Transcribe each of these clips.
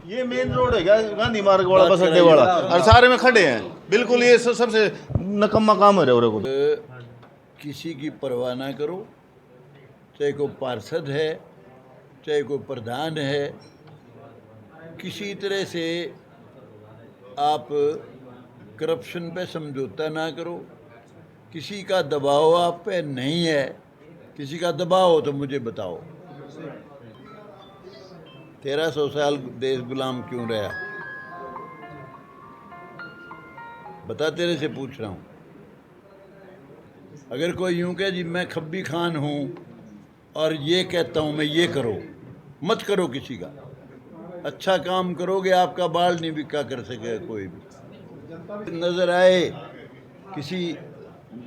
ये main road है क्या, गांधी मार्ग वाला, बस अड्डे वाला, और सारे में खड़े हैं बिल्कुल। ये सबसे नकम्मा काम है रे को। किसी की परवाह ना करो, चाहे कोई पार्षद है, चाहे कोई प्रधान है, किसी तरह से आप करप्शन पे समझौता ना करो। किसी का दबाव आप पे नहीं है, किसी का दबाव हो तो मुझे बताओ। 1300 साल देश गुलाम क्यों रहा? बता, तेरे से पूछ रहा हूँ। अगर कोई यूं कहे जी मैं खब्बी खान हूँ और ये कहता हूँ मैं ये करो, मत करो। किसी का अच्छा काम करोगे, आपका बाल नहीं बिका कर सकेगा कोई भी। नजर आए किसी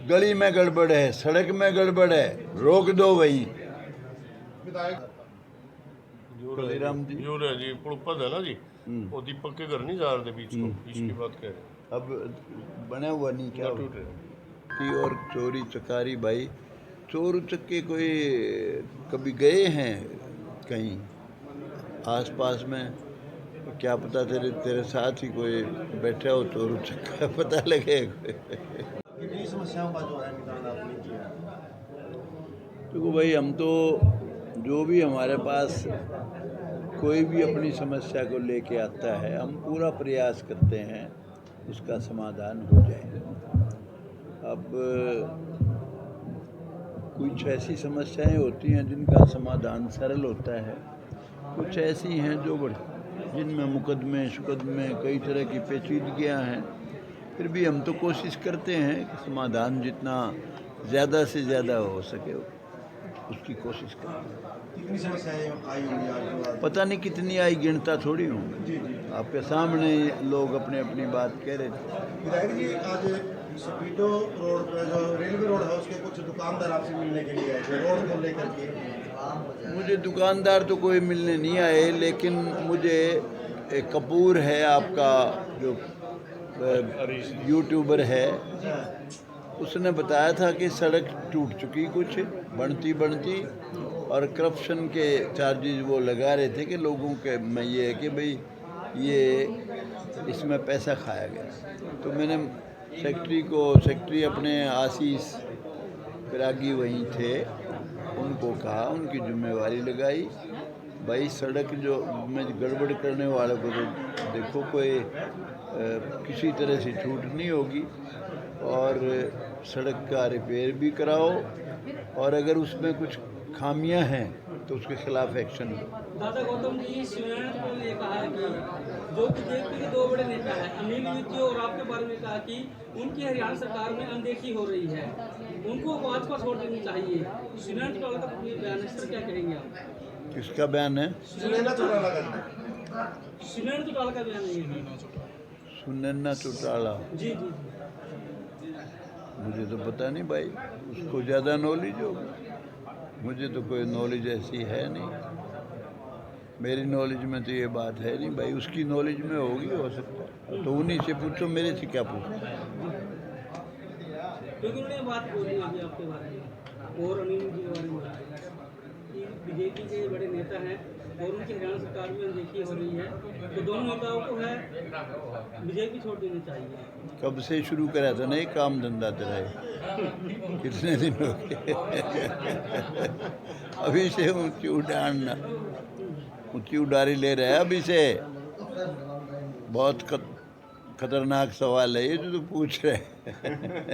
गली में गड़बड़ है, सड़क में गड़बड़ है, रोक दो वहीं। यूर है जी, पुलपद है ना जी, वो दीपक के घर नहीं जा रहे थे बीच को, बीच की बात कह रहे हैं। अब बना हुआ नहीं क्या टूट रहे की। और चोरी चकारी भाई, चोर चक्के कोई कभी गए हैं कहीं आसपास में? क्या पता तेरे तेरे साथ ही कोई बैठा हो चोर चक्का, पता लगे। समस्याओं का जो है निदान आपने किया। देखो भाई, हम तो जो भी हमारे पास कोई भी अपनी समस्या को लेके आता है, हम पूरा प्रयास करते हैं उसका समाधान हो जाए। अब कुछ ऐसी समस्याएं होती हैं जिनका समाधान सरल होता है, कुछ ऐसी हैं जो जिनमें मुकदमे शुकदमे कई तरह की पेचीदगियाँ हैं। फिर भी हम तो कोशिश करते हैं कि समाधान जितना ज़्यादा से ज़्यादा हो सके उसकी कोशिश करते हैं। कितनी समस्याएं आई होंगी आज? पता नहीं कितनी आई, गिनता थोड़ी होंगी। आपके सामने लोग अपने अपनी बात कह रहे थे। विधायक जी, आज स्पीडो रोड पर जो रेलवे रोड है उसके कुछ दुकानदार आपसे मिलने के लिए आए थे रोड को लेकर के। मुझे दुकानदार तो कोई मिलने नहीं आए, लेकिन मुझे एक कपूर है आपका जो यूट्यूबर है, उसने बताया था कि सड़क टूट चुकी कुछ बनती बनती, और करप्शन के चार्जेस वो लगा रहे थे कि लोगों के में ये है कि भाई ये इसमें पैसा खाया गया। तो मैंने सेक्रेटरी अपने आशीष पिरागी वहीं थे, उनको कहा, उनकी जिम्मेवारी लगाई, भाई सड़क जो में गड़बड़ करने वालों को तो देखो कोई किसी तरह से छूट नहीं होगी, और सड़क का रिपेयर भी कराओ, और अगर उसमें कुछ खामियां हैं तो उसके खिलाफ एक्शन लो। दादा गौतम जी, शिवनारायण ने कहा है कि जो बीजेपी के दो बड़े नेता हैं, अनिल विज और आपके बारे में कहा कि उनकी हरियाणा सरकार में अनदेखी हो रही है, उनको भाजपा छोड़ देनी चाहिए। शिवनारायण चौटाला का बयान है, सर क्या कहेंगे आप? किसका बयान है? शिवनारायण चौटाला का बयान है। सुनैना चौटाला? जी जी। मुझे तो पता नहीं भाई, उसको ज़्यादा नॉलेज होगी, मुझे तो कोई नॉलेज ऐसी है नहीं। मेरी नॉलेज में तो ये बात है नहीं भाई, उसकी नॉलेज में होगी, हो सकता है तो उन्हीं से पूछो, मेरे से क्या पूछो। क्योंकि उन्होंने बात बोली अभी आपके बारे में और अनिल जी के बारे में कि बीजेपी के बड़े नेता हैं और उनकी हरियाणा सरकार में अनदेखी हो रही है, तो दोनों नेताओं को है बीजेपी छोड़ देनी चाहिए। कब से शुरू करा था ना ये काम धंधा तेरा? कितने दिन हो गए? अभी से ऊँची उड़ान, ऊँची उड़ारी ले रहे हैं अभी से। बहुत खतरनाक सवाल है ये जो तू पूछ रहे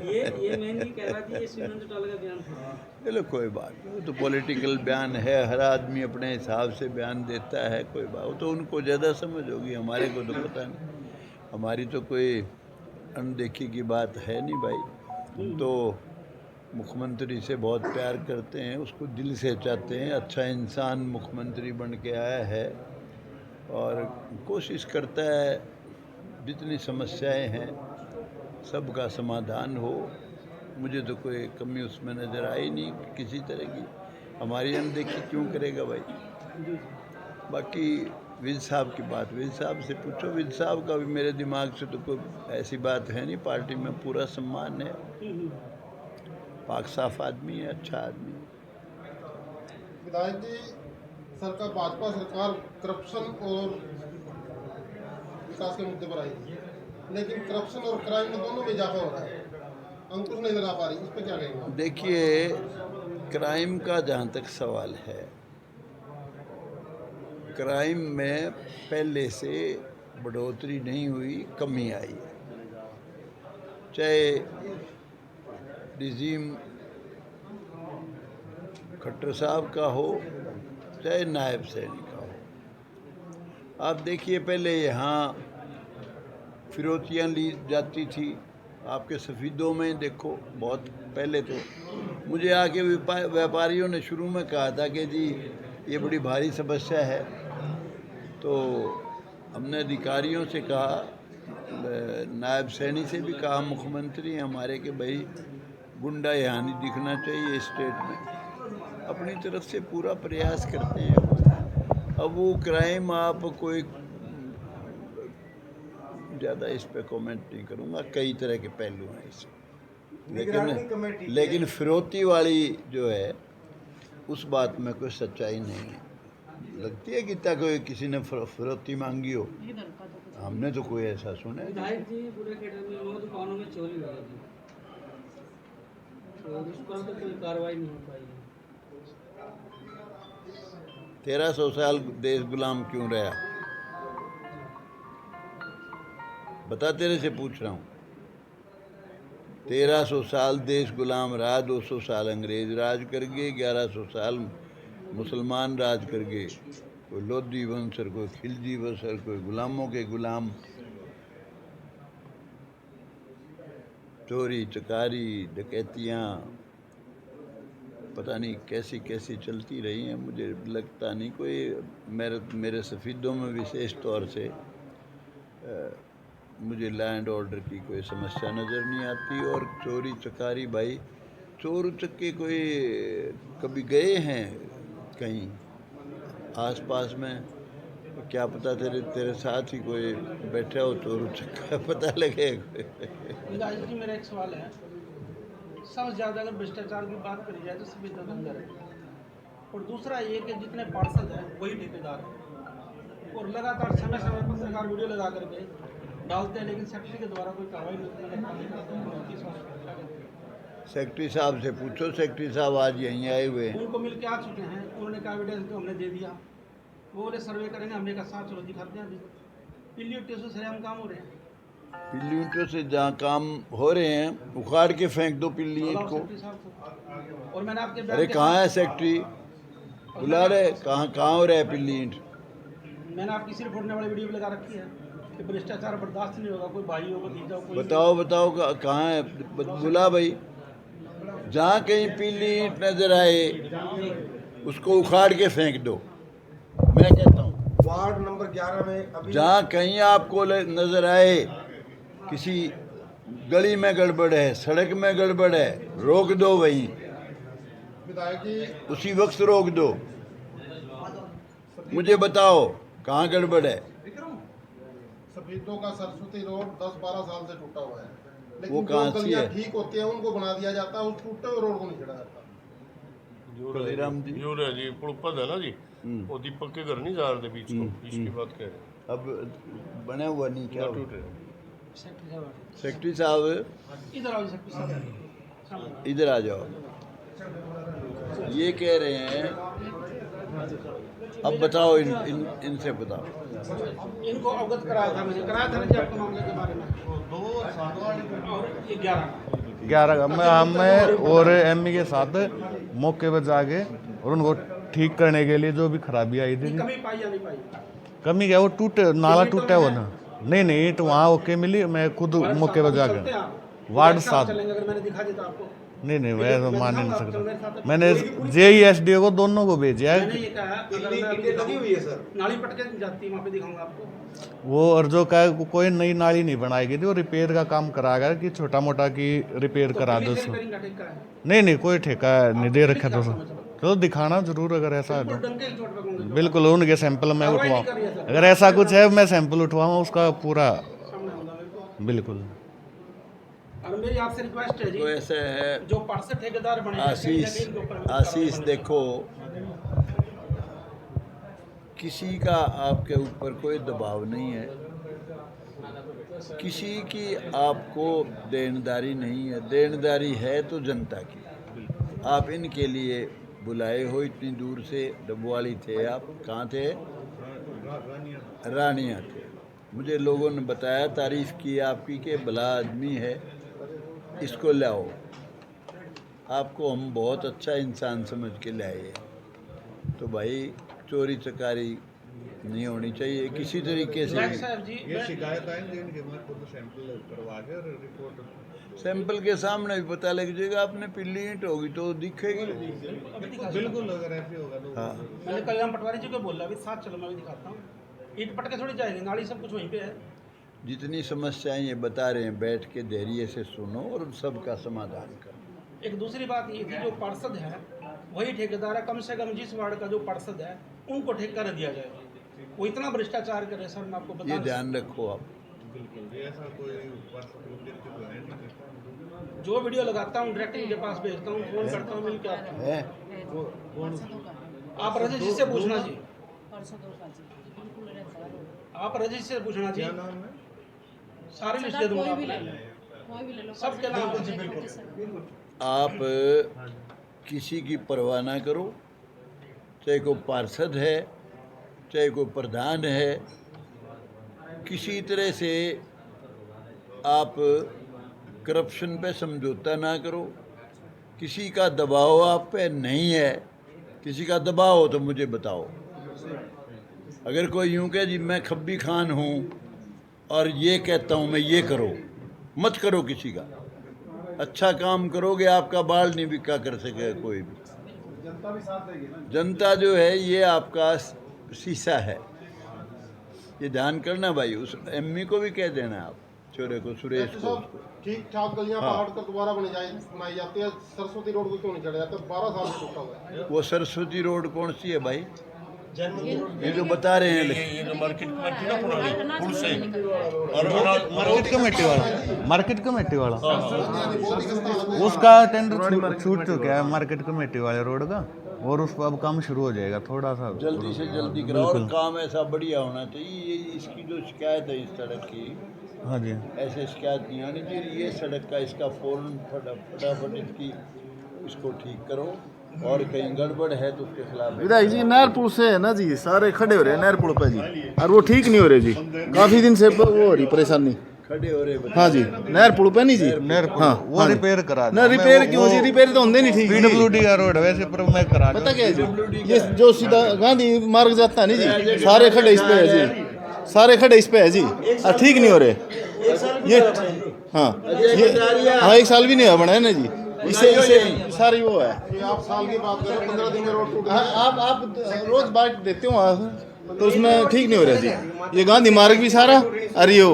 ये मैं नहीं कह रहा थी, ये शिवनारायण चौटाला का बयान था। चलो कोई बात नहीं, वो तो पॉलिटिकल बयान है, हर आदमी अपने हिसाब से बयान देता है, कोई बात, वो तो उनको ज़्यादा समझ होगी, हमारे को तो पता नहीं। हमारी तो कोई अनदेखी की बात है नहीं भाई। हम तो मुख्यमंत्री से बहुत प्यार करते हैं, उसको दिल से चाहते हैं, अच्छा इंसान मुख्यमंत्री बन के आया है और कोशिश करता है जितनी समस्याएं हैं सबका समाधान हो। मुझे तो कोई कमी उसमें नज़र आई नहीं किसी तरह की। हमारी अनदेखी क्यों करेगा भाई? बाकी विज साहब की बात विज साहब से पूछो, विज साहब का भी मेरे दिमाग से तो कोई ऐसी बात है नहीं, पार्टी में पूरा सम्मान है, पाक साफ आदमी है, अच्छा आदमी है। विधायक जी, सरकार भाजपा सरकार करप्शन और विकास के मुद्दे पर आई थी, लेकिन करप्शन और क्राइम में दोनों में इजाफा हो रहा है, अंकुश नहीं लगा पा रही, इस पर क्या कहेंगे? देखिए, क्राइम का जहाँ तक सवाल है, क्राइम में पहले से बढ़ोतरी नहीं हुई, कमी आई है। चाहे रिजीम खट्टर साहब का हो, चाहे नायब सैनी का हो। आप देखिए, पहले यहाँ फिरौतियाँ ली जाती थी, आपके सफ़ीदों में देखो, बहुत पहले तो मुझे आके व्यापारियों ने शुरू में कहा था कि जी ये बड़ी भारी समस्या है, तो हमने अधिकारियों से कहा, नायब सैनी से भी कहा, मुख्यमंत्री हमारे के भाई गुंडा यहाँ नहीं दिखना चाहिए स्टेट में। अपनी तरफ से पूरा प्रयास करते हैं। अब वो क्राइम आप कोई ज़्यादा इस पे कमेंट नहीं करूँगा, कई तरह के पहलू हैं इसमें, लेकिन फिरौती वाली जो है उस बात में कोई सच्चाई नहीं है। लगती है कि तक कोई किसी ने फिरौती मांगी हो, हमने तो कोई ऐसा सुना है। विधायक जी पूरे क्षेत्र में 9 दुकानों में चोरी हो गई, तो उस पर तो कोई कार्रवाई नहीं हो पाई। 1300 साल देश गुलाम क्यों रहा? बता, तेरे से पूछ रहा हूँ। 1300 साल देश गुलाम रहा, 200 साल अंग्रेज राज कर गए, 1100 साल मुसलमान राज कर गए। कोई लोधी वंशर, कोई खिलजी वंशर, कोई गुलामों के गुलाम। चोरी चकारी डकैतियाँ पता नहीं कैसी कैसी चलती रही हैं। मुझे लगता नहीं कोई मेरे सफ़ीदों में विशेष तौर से मुझे लैंड ऑर्डर की कोई समस्या नज़र नहीं आती। और चोरी चकारी, भाई चोर उचक्के कोई कभी गए हैं कहीं आसपास में? क्या पता तेरे साथ ही कोई बैठा हो चोर उचक्का, पता लगे। विधायक जी, मेरा एक सवाल है। सबसे ज़्यादा अगर भ्रष्टाचार की बात करी जाए तो सफेद अंदर है, और दूसरा ये कि जितने पार्षद हैं वही ठेकेदार हैं, और लगातार समय समय पर सरकार वीडियो लगा करके डालते हैं, लेकिन सेक्रेटरी के द्वारा कोई कार्रवाई नहीं। सेक्रेटरी साहब से पूछो, सेक्रेटरी साहब आज यहीं आए हुए हैं। उनको मिल के आ चुके हैं, उन्होंने कहा एविडेंस तो हमने दे दिया, वो बोले सर्वे करेंगे। हमने कहा साथ चलो दिखाते हैं। अभी पिल्ली उट्टी से सरेआम काम हो रहे हैं। पिल्ली ईंटों से जहाँ काम हो रहे हैं, उखाड़ के फेंक दो पिल्ली ईंट को। और मैंने आपके अरे कहाँ है सेक्रेटरी? बुला रहे, कहाँ हो रहा है पिल्ली ईंट? मैंने आपकी सिर फोड़ने वाली वीडियो भी लगा रखी है कि भ्रष्टाचार बर्दाश्त नहीं होगा, कोई भाई हो भतीजा हो, कोई बताओ कहाँ है? बुला भाई। जहाँ कहीं पीली ईंट नजर आए उसको उखाड़ के फेंक दो। मैं कहता हूँ वार्ड नंबर 11 में अभी जहाँ कहीं आपको नजर आए किसी गली में गड़बड़ है, सड़क में गड़बड़ है, रोक दो वहीं, विधायक जी, उसी वक्त रोक दो। मुझे बताओ कहाँ गड़बड़ है? सफेदों का सरस्वती रोड 10-12 साल से टूटा हुआ है, वो लेकिन कहाँ जो सी गलियां है? ठीक होती हैं उनको बना दिया जाता है, उस टूटे हुए रोड को नहीं छेड़ा जाता। जो रहा जी पुलपद है ना जी, वो दीपक के घर नहीं जा रहे थे बीच को, इसकी बात कह रहे हैं। अब बना हुआ नहीं क्या? टूटे सेक्रेटरी साहब इधर आओ। सेक्रेटरी साहब इधर आ जाओ। ये कह रहे हैं, अब बताओ इनसे बताओ। इनको अवगत कराया था, मैंने कराया था ना जी आपको मामले के बारे में। और ये 11 मैं और एमई के साथ मौके पर जाके और उनको ठीक करने के लिए जो भी खराबी आई थी। कमी पाई या नहीं पाई? कमी क्या, वो टूटे नाला टूटा वो ना। नहीं ईंट वहाँ ओके मिली। मैं खुद मौके पर जाके वार्ड 7 अगर मैंने दिखा देता आपको। नहीं मैं तो मान नहीं सकता। मैंने JESDO को दोनों को भेजा मैंने है। ये कहा अगर मैं लगी हुई है सर, नाली पटके जाती है वहाँ पे दिखाऊंगा आपको। वो और जो का कोई नई नाली नहीं बनाई गई थी, वो रिपेयर का काम करा गया कि छोटा मोटा की रिपेयर करा दो उसको। नहीं कोई ठेका नहीं दे रखा था। चलो दिखाना जरूर अगर ऐसा है तो। बिल्कुल उनके सैंपल मैं उठवाऊँ, अगर ऐसा कुछ है मैं सैंपल उठवाऊँ उसका पूरा। बिल्कुल। और मेरी आपसे रिक्वेस्ट है जी, तो ऐसा है जो पार्षद ठेकेदार बने हैं, आशीष देखो, किसी का आपके ऊपर कोई दबाव नहीं है। किसी की आपको देनदारी नहीं है, देनदारी है तो जनता की। आप इनके लिए बुलाए हो इतनी दूर से, डबवाली थे आप, कहाँ थे? रानिया थे। मुझे लोगों ने बताया, तारीफ़ की आपकी कि भला आदमी है, इसको लाओ। आपको हम बहुत अच्छा इंसान समझ के लाए हैं। तो भाई चोरी चकारी नहीं होनी चाहिए किसी तरीके से भी। साहब जी ये शिकायत आएंगे इनके बाद खुद सैंपल करवा के और रिपोर्ट सैंपल के सामने भी पता लग जाएगा। आपने पिल्ली ईंट होगी तो दिखेगी। बिल्कुल अगर ऐसे होगा तो हाँ, मैंने कल्याण पटवारी जी को बोला अभी साथ चलो, मैं भी दिखाता हूँ। ईंट पटके थोड़ी जाएगी, नाली सब कुछ वहीं पे है। जितनी समस्याएं ये बता रहे हैं, बैठ के धैर्य से सुनो और उन सब का समाधान करो। एक दूसरी बात ये थी, जो पार्षद है वही ठेकेदार है, कम से कम जिस वार्ड का जो पार्षद है उनको ठेका दिया जाए। वो इतना भ्रष्टाचार करे सर, मैं आपको बता ये ध्यान रखो आप। बिल्कुल ये ऐसा कोई तो है नहीं। जो वीडियो लगाता हूँ डायरेक्ट इनके पास भेजता हूँ, फोन करता हूँ, मिल के आता हूँ। है आप रजत जी से पूछना जी, आप रजत जी से पूछना जी, सारे लिस्ट दे दूंगा आपको, सबके नाम। आप किसी की परवाह ना करो, चाहे कोई पार्षद है, चाहे कोई प्रधान है, किसी तरह से आप करप्शन पे समझौता ना करो। किसी का दबाव आप पे नहीं है, किसी का दबाव हो तो मुझे बताओ। अगर कोई यूं कहे जी मैं खब्बी खान हूँ और ये कहता हूँ मैं ये करो, मत करो किसी का। अच्छा काम करोगे आपका बाल नहीं बिका कर सकेगा कोई भी। जनता जो है ये आपका शीशा है, ये ध्यान करना भाई। उस एमई को भी कह देना आप, छोरे को, सुरेश को। ठीक ठाक गलियां पहाड़ तक दोबारा बनाई जाती है। सरस्वती रोड को क्यों नहीं चढ़ा जाता? 12 साल से टूटा हुआ है। वो सरस्वती रोड कौन सी है भाई? ये जो बता रहे हैं ये जो मार्केट कमेटी ना पुरानी पुल से मार्केट कमेटी वाला उसका टेंडर छूट चुका है मार्केट कमेटी वाले रोड का, और उस पर अब काम शुरू हो जाएगा। थोड़ा सा जल्दी से जल्दी कराओ और काम ऐसा बढ़िया होना चाहिए। ये इसकी जो शिकायत है इस सड़क की, हाँ जी, ऐसे शिकायत नहीं आनी चाहिए। ये सड़क का इसका फौरन फटाफट इसको ठीक करो, और कहीं गड़बड़ है तो उसके खिलाफ विधायक जी नहर पुल से है ना जी, सारे खड़े हो रहे हैं नहर पुल पर जी, और वो ठीक नहीं हो रहे जी। काफी दिन से वो हो रही परेशानी। खड़े हो रहे बच्चे। हाँ जी, नहर पुल पे नहीं जी, हाँ वो रिपेयर करा ना रिपेयर क्यों जी? रिपेयर तो होंगे नहीं ठीक। PWD का रोड वैसे पर मैं करा पता क्या है जी, ये जो सीधा गांधी मार्ग जाता है नहीं जी, सारे खड़े इस पे है जी, सारे खड़े इस पे है जी, और ठीक नहीं हो रहे ये। हाँ ये हाँ 1 साल भी नहीं हुआ बना है ना जी, इससे सारी वो है। ये आप साल की बात करें, 15 दिन में रोड टूट हाँ, आप रोज बाइक देते हो वहाँ, तो उसमें ठीक नहीं हो रहा जी। ये गांधी मार्ग भी सारा, अरे यो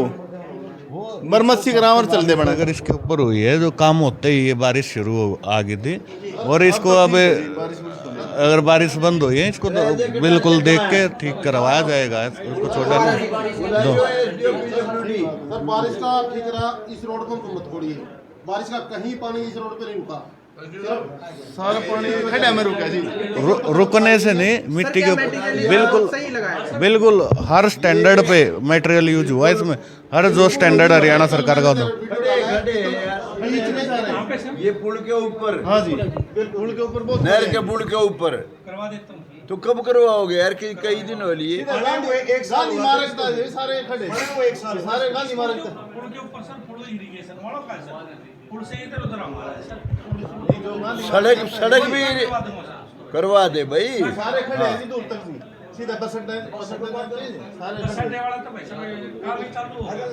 मरम्मत सी करावर चल दे बना। अगर इसके ऊपर हुई है जो काम होते ही ये बारिश शुरू आ गई थी, और इसको अब अगर बारिश बंद हुई है इसको तो बिल्कुल देख के ठीक करवाया जाएगा, उसको छोटा नहीं दो। सर बारिश का ठीक रहा, इस रोड को मत छोड़िए। बारिश का कहीं पानी इस रोड पे नहीं रुका, सारा पानी खड्डा में रुका जी। रुकने से नहीं, मिट्टी के बिल्कुल बिल्कुल हर स्टैंडर्ड पे मटेरियल यूज हुआ इसमें, हर जो स्टैंडर्ड हरियाणा सरकार का होता। ये पुल के ऊपर, हाँ जी, पुल के ऊपर बहुत नहर के पुल के ऊपर करवा देता हूँ। तो कब करवाओगे यार? कई दिन हो लिए। गांधी मार्ग था ये सारे खड़े, सारे गांधी मार्ग था। पुल के ऊपर सर पुल इरिगेशन वालों का है सर, पुल से इधर उधर हमारा है सर। सड़क भी करवा दे भाई। सारे खड़े हैं जी दूर तक जी, सीधा बस अड्डा सारे संडे वाला तो भाई साहब काम ही चालू हो गया।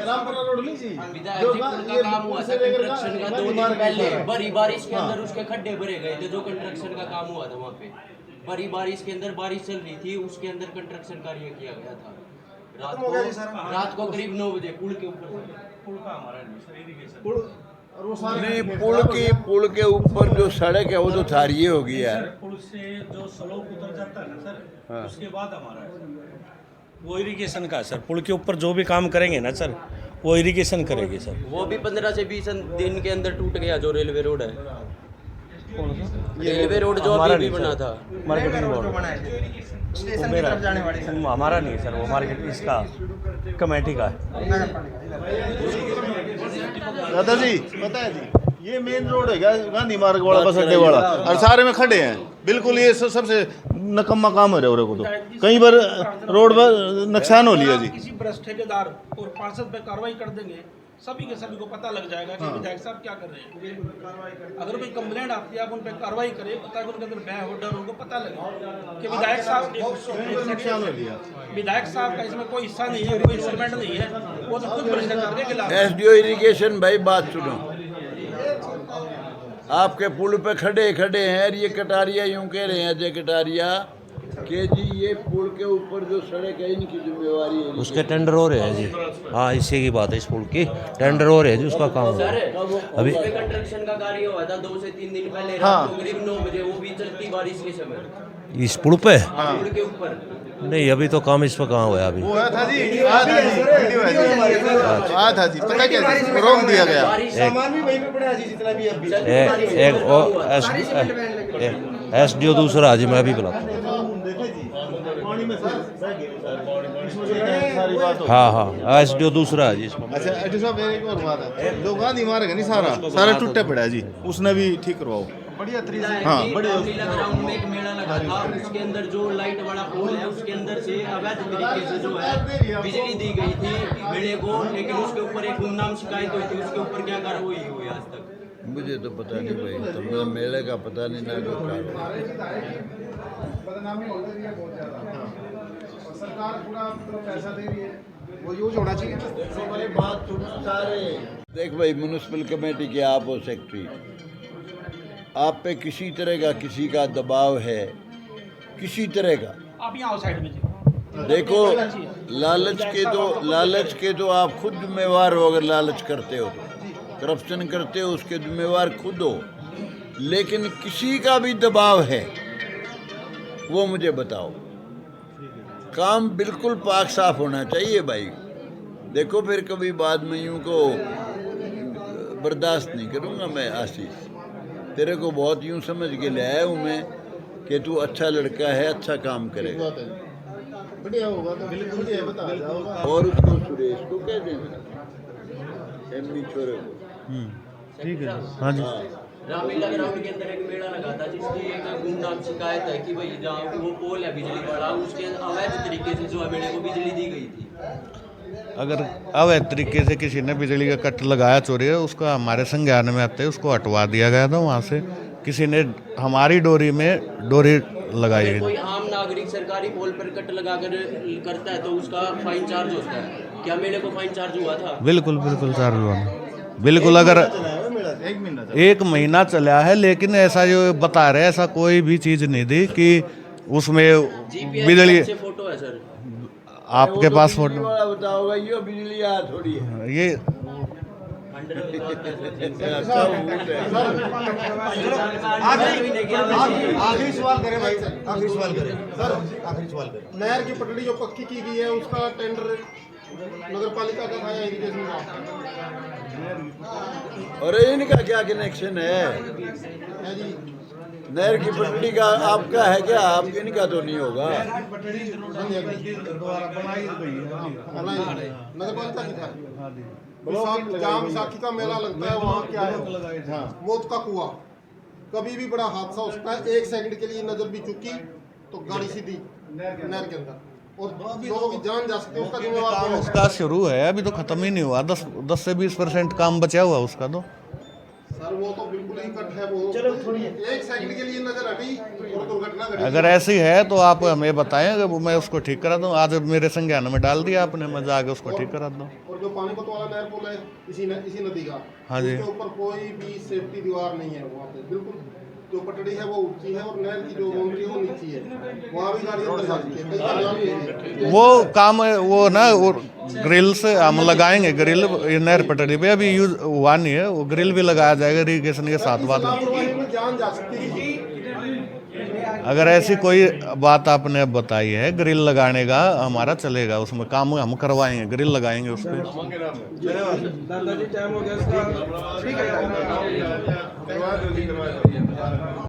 रामपुरा रोड नहीं जी, जो ये काम हुआ था कंस्ट्रक्शन का 2 दिन पहले, बड़ी बारिश के अंदर उसके खड्डे भरे गए थे। जो कंस्ट्रक्शन का काम हुआ था वहाँ पे, बड़ी बारिश के अंदर बारिश चल रही थी, उसके अंदर कंस्ट्रक्शन कार्य किया गया था। रात को करीब 9 बजे पुल के ऊपर। पुल का हमारा इरिगेशन और वो सारे नहीं, पुल के ऊपर जो सड़क है वो तो थारिये होगी यार। पुल से जो स्लोप उतर जाता है ना सर, हाँ। उसके बाद हमारा है वो इरिगेशन का है सर। पुल के ऊपर जो भी काम करेंगे ना सर, वो इरिगेशन करेगी सर। वो भी 15 से 20 दिन के अंदर टूट गया जो रेलवे रोड है। रेलवे रोड जो अभी भी बना था। मार्केटिंग रोड स्टेशन की तरफ जाने वाली सर। हमारा नहीं है सर, वो मार्केट इसका कमेटी का है। दादाजी पता है जी, ये मेन रोड है क्या, गांधी मार्ग वाला, बस अड्डे वाला, और सारे में खड़े हैं बिल्कुल। ये सबसे नकम्मा काम हो रहा है को, तो कई बार रोड पर नुकसान हो लिया जी। किसी भ्रष्ट ठेकेदार और पार्षद पे कार्रवाई कर देंगे, सभी के सभी को पता लग जाएगा कि विधायक साहब क्या कर रहे हैं। अगर कोई कंप्लेंट आती है, आप उन पर कार्रवाई करें, पता है उनके अंदर भय हो, डर उनको पता लगे कि विधायक साहब विधायक साहब का इसमें कोई हिस्सा नहीं है, कोई इन्वॉल्वमेंट नहीं है, वो तो खुद भ्रष्टाचार के खिलाफ। एसडीओ इरिगेशन भाई बात सुनो, आपके पुल पे खड़े खड़े हैं, ये कटारिया यूं कह रहे हैं अजय कटारिया कि जी ये पुल के ऊपर जो सड़क है इनकी जिम्मेवारी है। उसके टेंडर हो रहे हैं जी। हाँ, इसी की बात है, इस पुल की टेंडर हो रहे हैं जी, उसका काम हो रहा है अभी। कंस्ट्रक्शन का कार्य हुआ था 2 से 3 दिन पहले, हाँ। रात को करीब 9 बजे, वो भी चलती बारिश के समय। इस पुल पे पुल के ऊपर नहीं, अभी तो काम इस पर कहाँ हुआ अभी। वो है था जी, आया था जी, पता क्या जी, रोक दिया गया। सामान भी वहीं पे पड़ा है जी, जितना भी अभी एक एसडीओ दूसरा जी, मैं अभी बुलाता हूँ। हाँ हाँ, एसडीओ दूसरा है जी इसमें। अच्छा एसडीओ साहब, एक और बात है, जो गांधी मार्ग है नहीं, सारा टूटे पड़ा है जी, उसने भी ठीक करवाओ। बढ़िया तरीके से। हाँ, नीला ग्राउंड में एक मेला लगा था, उसके अंदर जो लाइट वाला पोल है, उसके अंदर से अवैध तरीके से जो है बिजली दी गई थी मेले को, लेकिन उसके ऊपर एक गुमनाम शिकायत हुई थी, उसके ऊपर क्या कार्रवाई हुई आज तक? मुझे तो पता नहीं भाई, तो मेरा मेले का पता नहीं ना जो सरकार पूरा पैसा दे रही है, वो यूज होना चाहिए। बात सारे देख भाई, म्यूनिसिपल कमेटी के आप हो सेक्रेटरी, आप पे किसी तरह का किसी का दबाव है, किसी तरह का, आप यहाँ साइड में जी। देखो लालच के तो आप खुद जिम्मेवार हो। अगर लालच करते हो तो, करप्शन करते हो, उसके जिम्मेवार खुद हो। लेकिन किसी का भी दबाव है वो मुझे बताओ। काम बिल्कुल पाक साफ होना चाहिए भाई। देखो फिर कभी बाद में यूं को बर्दाश्त नहीं करूँगा मैं। आशीष, तेरे को बहुत यूं समझ के ले आया हूँ मैं कि तू अच्छा लड़का है, अच्छा काम करेगा। बढ़िया होगा तो बिल्कुल बढ़िया बता जाओगा। और उसको सुरेश को कह देना, एमनी छोरे को। ठीक है। हाँ जी। रामलीला ग्राउंड के अंदर एक मेला लगा था, जिसकी एक गुमनाम शिकायत है कि भाई जहाँ वो पोल है बिजली वाला, उसके अवैध तरीके से जो है मेले को बिजली दी गई थी। अगर अवैध तरीके से किसी ने बिजली का कट लगाया, चोरी है, उसका हमारे संज्ञान में आते उसको हटवा दिया गया था वहाँ से। किसी ने हमारी डोरी में डोरी लगाई है। कोई आम नागरिक सरकारी पोल पर कट लगाकर करता है तो उसका फाइन चार्ज होता है। क्या मेले को फाइन चार्ज हुआ था? बिल्कुल बिल्कुल चार्ज हुआ, बिल्कुल। अगर 1 महीना चला है, लेकिन ऐसा जो बता रहे ऐसा कोई भी चीज नहीं थी कि उसमें बिजली। फोटो है सर आपके पास फोटो बताओगा, ये बिजली आ थोड़ी है ये। आखिरी सवाल करें भाई, आखिरी सवाल करें सर, आखिरी सवाल करें। नहर की पटड़ी जो पक्की की गई है, उसका टेंडर नगर पालिका का था या इरिगेशन का? और इनका क्या कनेक्शन है? नहर की पटड़ी का आपका है क्या? आप इनका तो नहीं होगा। नगर पालिका की था। जहाँ विसाखी का मेला लगता है वहाँ क्या है, मौत का कुआं। कभी भी बड़ा हादसा होता है, 1 सेकंड के लिए नजर भी चुकी तो गाड़ी सीधी नहर के अंदर, और लोगों की जान जा सकती है। उसका जिम्मेवार कौन है? उसका शुरू है, अभी तो खत्म ही नहीं हुआ। 10 से 20% काम बचा हुआ उसका तो। सर वो तो बिल्कुल ही कट है। वो चलो थोड़ी 1 सेकंड के लिए नजर हटी और दुर्घटना घटी। अगर ऐसी है तो आप हमें बताएं, अगर मैं उसको ठीक करा दूं। आज मेरे संज्ञान में डाल दिया आपने, मैं जाके उसको ठीक करा दूं। और जो पानीपत वाला नहर पुल है इसी नदी का, हाँ जी। उसके ऊपर कोई भी सेफ्टी दीवार नहीं है वहाँ पे। बिल्कुल जो पटड़ी है वो ऊंची है और नहर की जो बाउंड्री है वो नीची है, वहाँ भी गाड़ी अंदर जा सकती है। कई तालाब है। वो काम है वो ना, वो ग्रिल से हम लगाएंगे। ग्रिल नहर पटड़ी पे अभी यूज हुआ नहीं है, वो ग्रिल भी लगाया जाएगा इरिगेशन के साथ। बाद लापरवाही में जान जा सकती है। अगर ऐसी कोई बात आपने अब बताई है, ग्रिल लगाने का हमारा चलेगा, उसमें काम हम करवाएंगे, ग्रिल लगाएंगे उस पर। दादाजी टाइम हो गया।